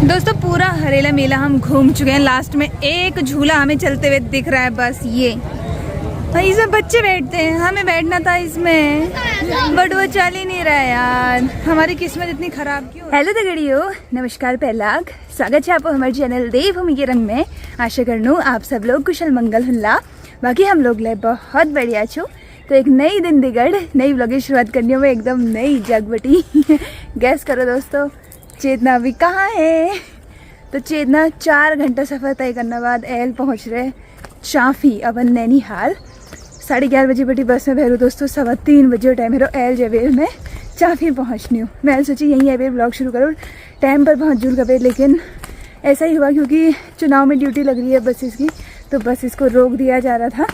दोस्तों पूरा हरेला मेला हम घूम चुके हैं। लास्ट में एक झूला हमें चलते हुए दिख रहा है, बस ये। भाई इसमें बच्चे बैठते हैं, हमें बैठना था इसमें, बट वो चल ही नहीं रहा है यार। हमारी किस्मत इतनी खराब क्यों। हेलो दगड़ियों, नमस्कार पहलाग, स्वागत है आपको हमारे चैनल देवभूमि के रंग में। आशा करनू आप सब लोग कुशल मंगल हुल्ला। बाकी हम लोग ले बहुत बढ़िया छो। तो एक नई दिन दिगड़ नई ब्लॉग की शुरुआत करनी हो में एकदम नई जगबटी। गैस करो दोस्तों, चेतना अभी कहाँ है। तो चेतना 4 घंटा सफ़र तय करने बाद एल पहुँच रहे चाफी अपन नैनीहाल। 11:30 बजे बटी बस में भैरू दोस्तों। 3:15 बजे टाइम है एल जवेर में चाफी पहुँचनी हूँ। मैं सोची यहीं है ब्लॉग शुरू करूँ, टाइम पर पहुँच जूँ कभी, लेकिन ऐसा ही हुआ क्योंकि चुनाव में ड्यूटी लग रही है बसेस की, तो बसेस को रोक दिया जा रहा था।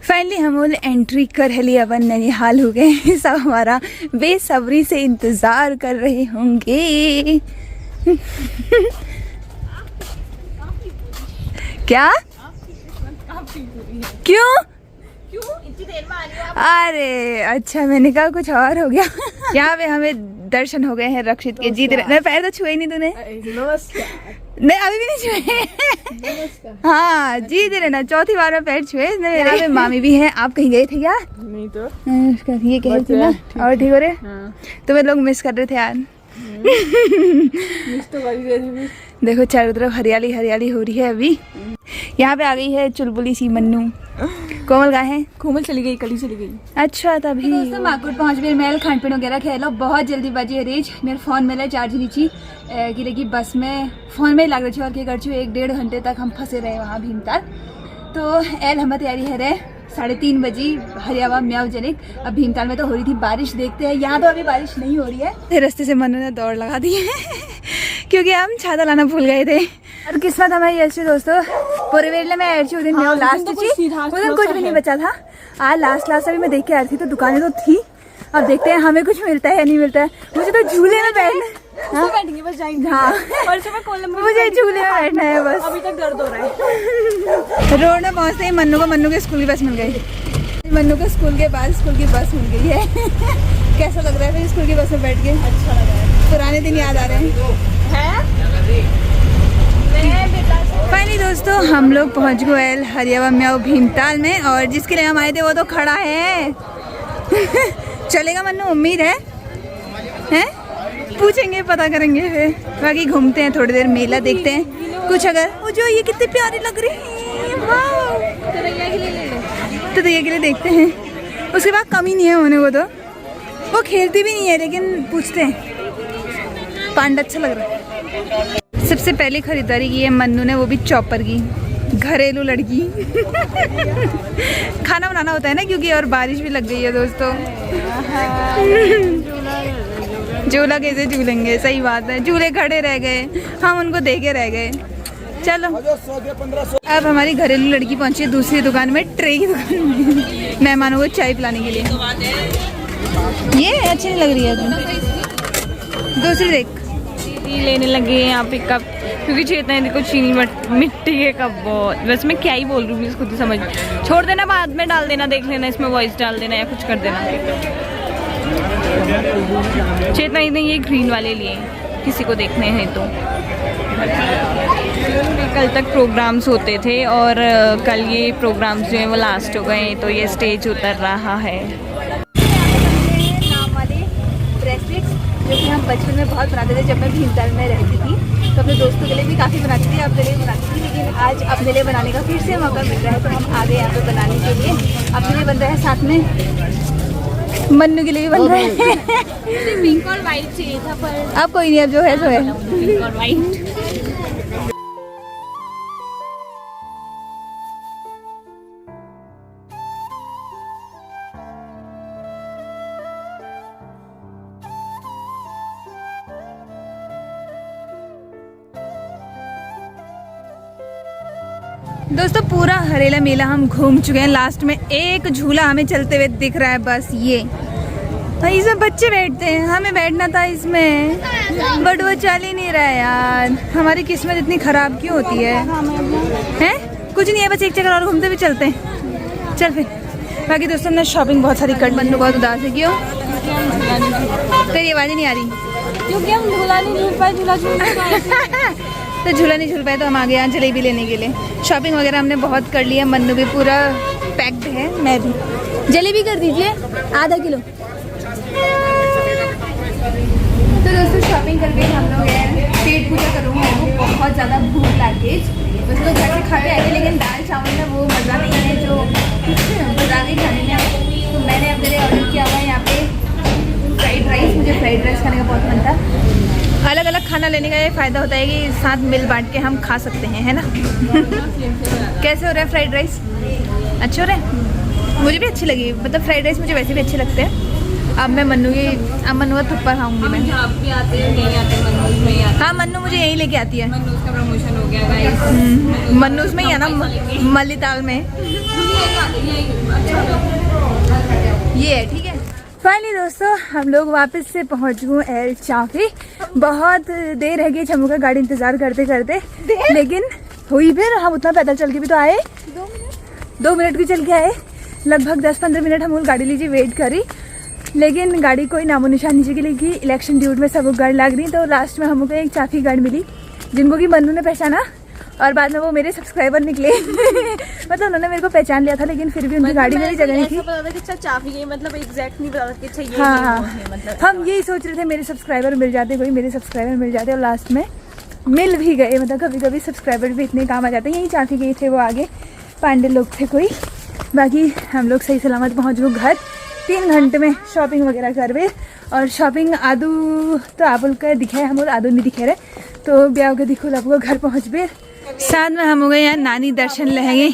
फाइनली हम लोग एंट्री कर लिया, अपन नैनीहाल हो गए। सब हमारा बेसब्री से इंतज़ार कर रहे होंगे। क्या क्यों इतनी देर में आ रही हो आप? अरे अच्छा, मैंने कहा कुछ और हो गया। यहाँ पे हमें दर्शन हो गए हैं रक्षित के। जीत रहे, पैर तो छुए नहीं तूने? नहीं अभी भी नहीं छुए। हाँ जीत रहे ना, चौथी बार में पैर छुए। यहाँ पे मामी भी हैं। आप कहीं गए थे क्या? नहीं तो ये कह रही थी ना। और ठीक हो रहे? तुम्हें लोग मिस कर रहे थे यार। मिस तो कर ही रहे थे। देखो चारों तरफ हरियाली हरियाली हो रही है। अभी यहाँ पे आ गई है चुलबुली सी मन्नू। कोमल कहाँ है? कोमल चली गई, कली चली गई। अच्छा तभी दोस्तों माकुट पहुँच गए। महल खान पीन वगैरह खेलो, बहुत जल्दी बजी रेज। मेरे फ़ोन में चार्ज नीची कि लगी बस में फ़ोन में लग रही थी। और क्या कर चुके 1-1.5 घंटे तक हम फंसे रहे वहाँ भीमताल। तो एल हमें तैयारी है रहे 3:30 बजे हरियावा म्याव जनिक। अब भीमताल में तो हो रही थी बारिश, देखते हैं। यहाँ तो अभी बारिश नहीं हो रही है। रास्ते से मनु ने दौड़ लगा दी है क्योंकि हम छाता लाना भूल गए थे। और किस्मत हमारी ऐसी दोस्तों, पूरे वेले में ऐसी दिन में लास्ट थी, उधर कुछ भी नहीं बचा था। आज लास्ट अभी मैं देख के आ रही थी तो दुकानें तो थी। अब देखते हैं हमें कुछ मिलता है या नहीं मिलता है। मुझे तो झूले में बैठना, बैठेंगे बस जाएंगे। हाँ मुझे झूले में बैठना है बस। अभी तक दर्द हो रहा है। रोड में पहुँचते ही मन्नू के स्कूल की बस मिल गई। मन्नू के स्कूल के बाद स्कूल की बस मिल गई है। कैसा लग रहा है फिर स्कूल की बस में बैठ के? अच्छा लग रहा है, पुराने दिन याद आ रहे हैं। फाइनली दोस्तों हम लोग पहुँच गए हरियावा म्याव भीमताल में। और जिसके लिए हम आए थे वो तो खड़ा है। चलेगा मन्नू? उम्मीद है? पूछेंगे, पता करेंगे फिर। बाकी घूमते हैं थोड़ी देर, मेला देखते हैं कुछ। अगर वो जो ये कितने प्यारे लग रहे हैं, तो ये के लिए देखते हैं। उसके बाद कमी नहीं है होने को, तो वो खेलती भी नहीं है, लेकिन पूछते हैं। पांडा अच्छा लग रहा है। सबसे पहले खरीदारी की है मन्नू ने, वो भी चॉपर की। घरेलू लड़की। खाना बनाना होता है ना क्योंकि, और बारिश भी लग गई है दोस्तों। झूला कैसे झूलेंगे? सही बात है, झूले खड़े रह गए, हम उनको देखे रह गए। चलो अब हमारी घरेलू लड़की पहुंची है दूसरी दुकान में, ट्रे की दुकान में, मेहमानों को चाय पिलाने के लिए। ये अच्छी नहीं लग रही है तुम? दूसरी देख। लेने लगे यहाँ पे कप, क्योंकि चेतना देखो चीनी मिट्टी के कप बहुत। बस मैं क्या ही बोल रही हूँ, खुद ही समझ। छोड़ देना, बाद में डाल देना, देख लेना इसमें वॉइस डाल देना या कुछ कर देना। चेतना ने ये ग्रीन वाले लिए, किसी को देखने हैं तो। कल तक प्रोग्राम्स होते थे और कल ये प्रोग्राम्स जो है वो लास्ट हो गए, तो ये स्टेज उतर रहा है। नाम वाले ब्रेसलेट्स जो कि हम बचपन में बहुत बनाते थे जब मैं भीमताल में रहती थी, तो अपने दोस्तों के लिए भी काफ़ी बनाती थी, अपने लिए बनाती थी। लेकिन आज अपने लिए बनाने का फिर से मौका मिल रहा है, तो हम आ गए यहाँ पे बनाने के लिए। अपने लिए बन रहा है, साथ में मन्नू के लिए भी बन रहा है। पिंक और व्हाइट चाहिए था, पर अब कोई नहीं, अब जो है सो है। पिंक और व्हाइट। दोस्तों पूरा हरेला मेला हम घूम चुके हैं। लास्ट में एक झूला हमें चलते हुए दिख रहा है, बस ये। इसमें बच्चे बैठते हैं, हमें बैठना था इसमें, बट वो चल ही नहीं रहा है यार। हमारी किस्मत इतनी खराब क्यों होती है? कुछ नहीं है, बस एक चक्कर और घूमते हुए चलते हैं। चल फिर। बाकी दोस्तों ने शॉपिंग बहुत सारी कर। मन्नू बहुत उदास है, क्यों? तेरी आवाज़ नहीं आ रही। क्योंकि हम झूला नहीं झूल पाए, झूला झूल पाए। तो झूला नहीं झूल पाए तो हम आ गए यहाँ जलेबी लेने के लिए। शॉपिंग वगैरह हमने बहुत कर लिया, मन्नू भी पूरा पैक्ड है, मैं भी। जलेबी कर दीजिए आधा किलो। तो दोस्तों शॉपिंग करके हम लोग पेट पूजा करूँगा, बहुत ज़्यादा भूख लगी। वैसे तो घर से खा के आए थे, लेकिन दाल चावल में वो मज़ा नहीं है जो बाजार में खाने में। तो मैंने अब मेरे ऑर्डर किया हुआ है यहाँ पे फ्राइड राइस। मुझे फ्राइड राइस खाने का बहुत मन था। अलग अलग खाना लेने का ये फ़ायदा होता है कि साथ मिल बांट के हम खा सकते हैं, है ना। कैसे हो रहा है फ्राइड राइस? अच्छे हो रहे हैं? मुझे भी अच्छी लगी, मतलब फ्राइड राइस मुझे वैसे भी अच्छे लगते हैं। अब मैं मन्नू का थप्पड़ खाऊंगी मैं। आप भी आते हैं, नहीं आते? मन्नूज में ही आते। हाँ, मन्नू मुझे यहीं लेके आती है। मन्नूज का प्रमोशन हो गया गाइस। मन्नूज में ही है ना, मल्लीताल में ये है, ठीक है। फाइनली दोस्तों हम लोग वापस से पहुंच गए एल चाफी। बहुत देर रह गई छम्मू का गाड़ी इंतजार करते करते, लेकिन हुई फिर। हम उतना पैदल चल के भी तो आए, 2 मिनट भी चल के आए। लगभग 10-15 मिनट हम लोग गाड़ी लीजिए वेट करी, लेकिन गाड़ी कोई नामो निशान नीचे के लिए इलेक्शन ड्यूट में सब गाड़ी लग रही। तो लास्ट में हमको एक चाफी गाड़ी मिली, जिनको कि मन्नू ने पहचाना और बाद में वो मेरे सब्सक्राइबर निकले। मतलब उन्होंने मेरे को पहचान लिया था, लेकिन फिर भी उनकी गाड़ी मेरी जगह नहीं थी। पता था कि चाफी गई, मतलब एग्जैक्ट नहीं पता था कि अच्छा ये हाँ, मतलब हम यही सोच रहे थे मेरे सब्सक्राइबर मिल जाते, कोई मेरे सब्सक्राइबर मिल जाते, और लास्ट में मिल भी गए। मतलब कभी कभी सब्सक्राइबर भी इतने काम आ जाते हैं। यही चाफी गए थे वो, आगे पांडे लोग थे कोई। बाकी हम लोग सही सलामत पहुँच गए घर 3 घंटे में शॉपिंग वगैरह करवे। और शॉपिंग आदू तो आप लोग का दिखे, हम लोग आदू नहीं दिखे रहे, तो ब्याह के दिखो आपको घर पहुँच गए। साथ में हम हो गए यहाँ नानी दर्शन लहेंगे।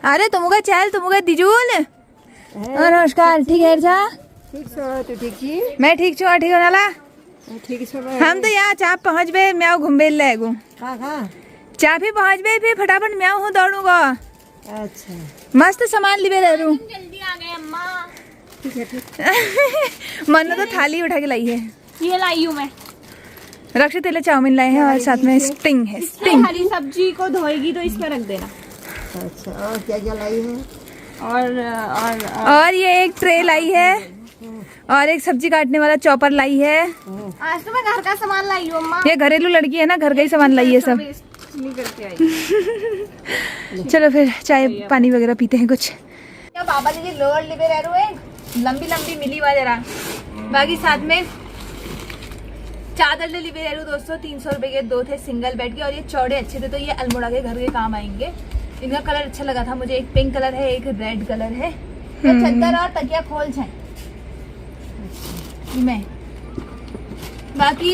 अरे तुम का चल, तुम का दिजूल। और नमस्कार, ठीक है जा? मैं ठीक छू, ठीक हो नाला? हम तो यहाँ चाप पहुँच गए, म्याऊ घूमे लगू। चाप ही पहुँच गए, फिर फटाफट म्याऊ हूँ दौड़ूंगा। अच्छा, मस्त सामान लिबे रह रू। जल्दी आ गए अम्मा। मन्नू तो थाली उठा के लाई है। ये लाई हूँ मैं। रक्षित तेले चाउमीन लाए हैं और साथ में स्टिंग है, स्टिंग। हरी सब्जी को धोएगी तो इसमें रख देना। अच्छा, और क्या क्या लाई है? और ये एक ट्रे लाई है, और एक सब्जी काटने वाला चॉपर लाई है। आज तो मैं घर का सामान लाई हूँ अम्मा। ये घरेलू लड़की है ना, घर का ही सामान लाई है सब। नहीं करके आई। चलो फिर चाय पानी वगैरह पीते हैं कुछ। बाबा जी लोअर लिबे रह रहे हैं, लंबी लंबी मिली हुआ जरा। बाकी साथ में चादर ले लिबे रह रहे दोस्तों, 300 रुपए के 2 थे सिंगल बेड के, और ये चौड़े अच्छे थे, तो ये अल्मोड़ा के घर के काम आएंगे। इनका कलर अच्छा लगा था मुझे, एक पिंक कलर है, एक रेड कलर है। तो चादर और तकिया खोल छे में। बाकी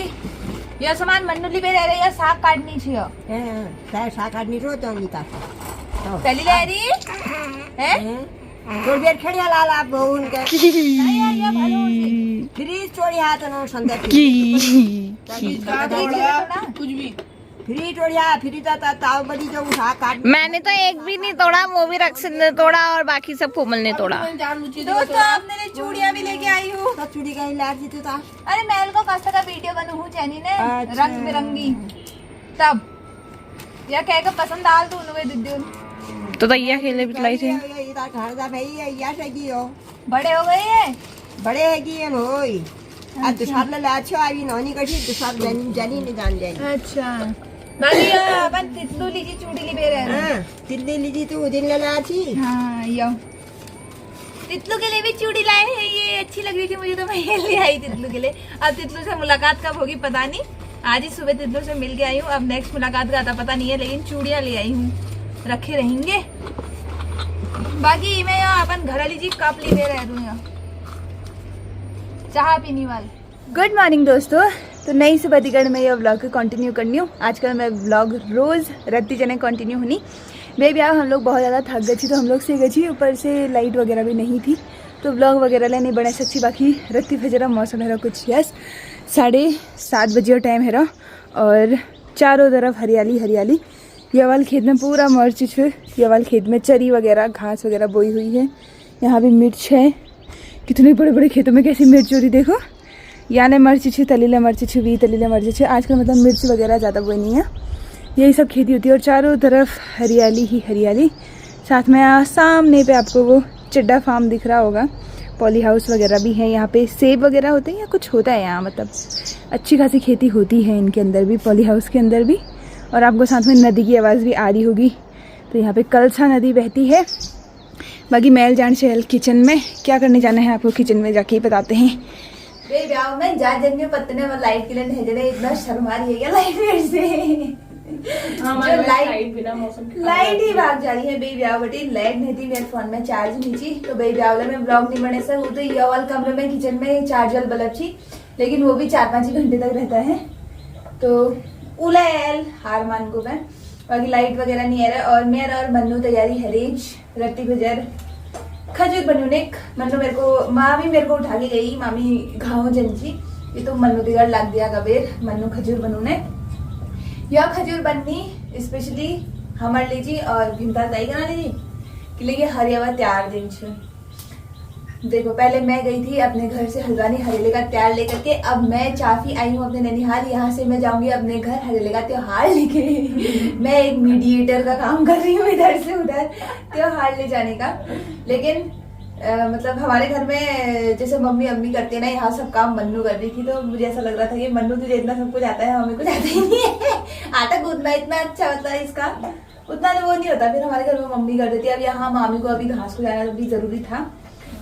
यह सामान मन्नू लिबे रह रहे, साग काटनी छे। साग काटनी रो तो निका पहली ले रही है थोड़ी देर खेड़िया लाल आप बहुन के फ्रीज चोरी हाथ न संदर कुछ भी फ्री टोड़िया फ्री ताव बड़ी जो उठा काट। मैंने तो एक भी नहीं तोड़ा, वो भी रक्षित ने तोड़ा और बाकी सब कोमल ने तोड़ा। दोस्तों आपने लिए चूड़ियां भी लेके आई हूँ। तो चूड़ी कहीं लाट जीते था। अरे महल को कस्ता का वीडियो बनू हूँ चैनी ने, रंग बिरंगी। तब या कह के पसंद आल तू उन्हें दिद्दुन तो तैया खेले बितलाई थे। बड़े हो गए ये, बड़े है कि ये होई आज दूसरा ले अच्छो आई नौनी कठी दूसरा जानी नहीं जान जाएगी। अच्छा बाकी अपन तितलू लीजी चूड़ी लिबे रहे। हां तितली लीजी तू दिन ले लाची। हां यो तितलू के लिए भी चूड़ी लाए हैं, ये अच्छी लग रही थी मुझे तो मैं ये ले आई तितलू के लिए। अब तितलू से मुलाकात कब होगी पता नहीं, आज ही सुबह तितलू से मिल के आई हूँ। अब नेक्स्ट मुलाकात का आता पता नहीं है, लेकिन चूड़ियाँ ले आई हूँ, रखे रहेंगे। बाकी मैं यहाँ अपन घर लीजिए कप ले रह दूँ यहाँ चाह पीने वाले। गुड मॉर्निंग दोस्तों, तो नई सुबह दिगड़ में ये व्लॉग कंटिन्यू करनी हूँ। आजकल मैं व्लॉग रोज़ रत्ती जने कंटिन्यू होनी। बेबी यार हम लोग बहुत ज़्यादा थक गई थी, तो हम लोग से गई, ऊपर से लाइट वगैरह भी नहीं थी, तो व्लॉग वगैरह ले नहीं बना सकती। बाकी रत्ती फजरा मौसम है कुछ यस 7:30 बजे टाइम है और चारों तरफ हरियाली हरियाली। ये वाले खेत में पूरा मिर्च है, ये वाले खेत में चरी वगैरह घास वगैरह बोई हुई है। यहाँ भी मिर्च है, कितने बड़े बड़े खेतों में कैसी मिर्च हो रही देखो। याने मिर्च छे, तलीला मिर्च छे, वी तलीला मिर्च छे। आजकल मतलब मिर्च वगैरह ज़्यादा बोई नहीं है, यही सब खेती होती है और चारों तरफ हरियाली ही हरियाली। साथ में सामने पे आपको वो चिड्डा फार्म दिख रहा होगा, पॉली हाउस वगैरह भी है यहाँ पे। सेब वगैरह होते हैं या कुछ होता है यहाँ, मतलब अच्छी खासी खेती होती है इनके अंदर भी, पॉली हाउस के अंदर भी। और आपको साथ में नदी की आवाज़ भी आ रही होगी। तो यहाँ पे कलसा नदी बहती है। बाकी मैल जान शहल किचन में क्या करने जाना है आपको किचन में जाके ही बताते हैं। वे ब्याह में जा जंगे पत्तने में लाइट के लिए भेजने इतना शर्मा रही है क्या लाइट मेरे से। लाइट ही भाग जा रही है बे ब्याह बटी। लाइट नहीं थी मेरे फोन में, चार्ज नहीं थी, तो बे ब्याह में ब्लॉग नहीं बने सर। वो तो ये वाल कमरे में किचन में चार्ज वाल बल्ब थी, लेकिन वो भी 4-5 घंटे तक रहता है। तो उलैल हार मान को मैं, बाकी लाइट वगैरह नहीं आ रहा। और मेरा और मन्नू तैयारी हरेज रत्ती गुजर खजूर बनू ने मन्नू मेरे को मामी मेरे को उठा के गई, मामी घाव जंजी ये तो मन्नू दिगड़ लाग दिया कबीर। मन्नू खजूर बनू ने यह खजूर बननी स्पेशली हमारे लीजिए और भिंता दाई कना लीजिए कि लेकिन हरियावा तैयार दिन छे। देखो पहले मैं गई थी अपने घर से हल्द्वानी हरेले का त्योहार लेकर के, अब मैं चाफी आई हूँ अपने नैनीहाल। यहाँ से मैं जाऊंगी अपने घर हरेले का त्योहार लेके। मैं एक मीडिएटर का काम कर रही हूँ इधर से उधर त्योहार ले जाने का। लेकिन मतलब हमारे घर में जैसे मम्मी अम्मी करते हैं ना, यहाँ सब काम मन्नू कर रही थी। तो मुझे ऐसा लग रहा था कि मन्नू तुझे इतना सब कुछ आता है, हमें कुछ आता ही नहीं है। आटा गूंदना इतना अच्छा होता है इसका, उतना वो नहीं होता। फिर हमारे घर में मम्मी कर देती है। अब यहाँ मामी को अभी घास को जाना भी जरूरी था।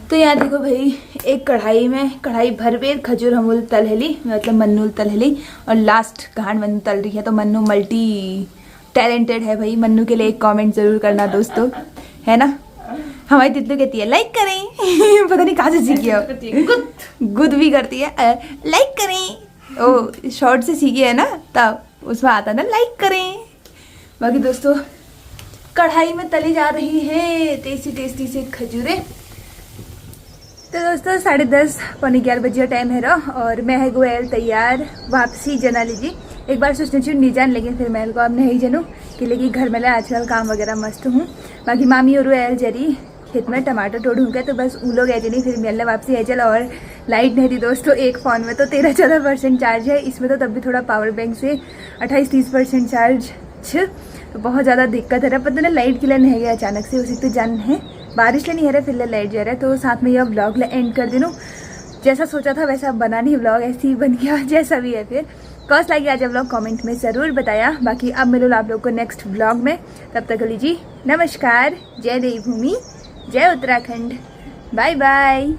तो यहाँ देखो भाई एक कढ़ाई भर पेर खजूर हमूल तलहली, मतलब मन्नू तलहली, और लास्ट कहान मन्नू तल रही है। तो मन्नू मल्टी टैलेंटेड है भाई। मन्नू के लिए एक कमेंट जरूर करना दोस्तों, है ना। हमारी तितलू कहती है लाइक करें। पता नहीं कहाँ से सीखी है, गुद भी करती है लाइक करें। ओ शॉर्ट से सीखी है ना, तब उसमें आता ना लाइक करें। बाकी दोस्तों कढ़ाई में तली जा रही है टेस्टी से खजूरें। तो दोस्तों 10:30 पौने 11 बजे टाइम है रहा, और मैं है गोयल तैयार वापसी जना लीजिए। एक बार सोचने चाहिए नहीं जान, लेकिन फिर मैं को अब नहीं जनू कि लेकिन घर में आजकल काम वगैरह मस्त हूँ। बाकी मामी और एल जरी खेत में टमाटर तोड़ूँ गए, तो बस उन लोग ऐसे नहीं फिर मिलने वापसी है चल। और लाइट नहीं थी दोस्तों, एक फ़ोन में तो 13-14% चार्ज है, इसमें तो तब भी थोड़ा पावर बैंक से 28-30% चार्ज छ। तो बहुत ज़्यादा दिक्कत है रहा, पता नहीं लाइट के लिए नहीं गया अचानक से, उसी तो जान है बारिश ले नहीं है रहा, फिर लाइट जा रहा है। तो साथ में यह ब्लॉग ले एंड कर दूँ। जैसा सोचा था वैसा बना नहीं ब्लॉग, ऐसे ही बन गया जैसा भी है। फिर कौस लगी आज ब्लॉग कमेंट में ज़रूर बताया। बाकी अब मिलो आप लोग को नेक्स्ट ब्लॉग में, तब तक लीजिए नमस्कार। जय देवभूमि, जय उत्तराखंड, बाय बाय।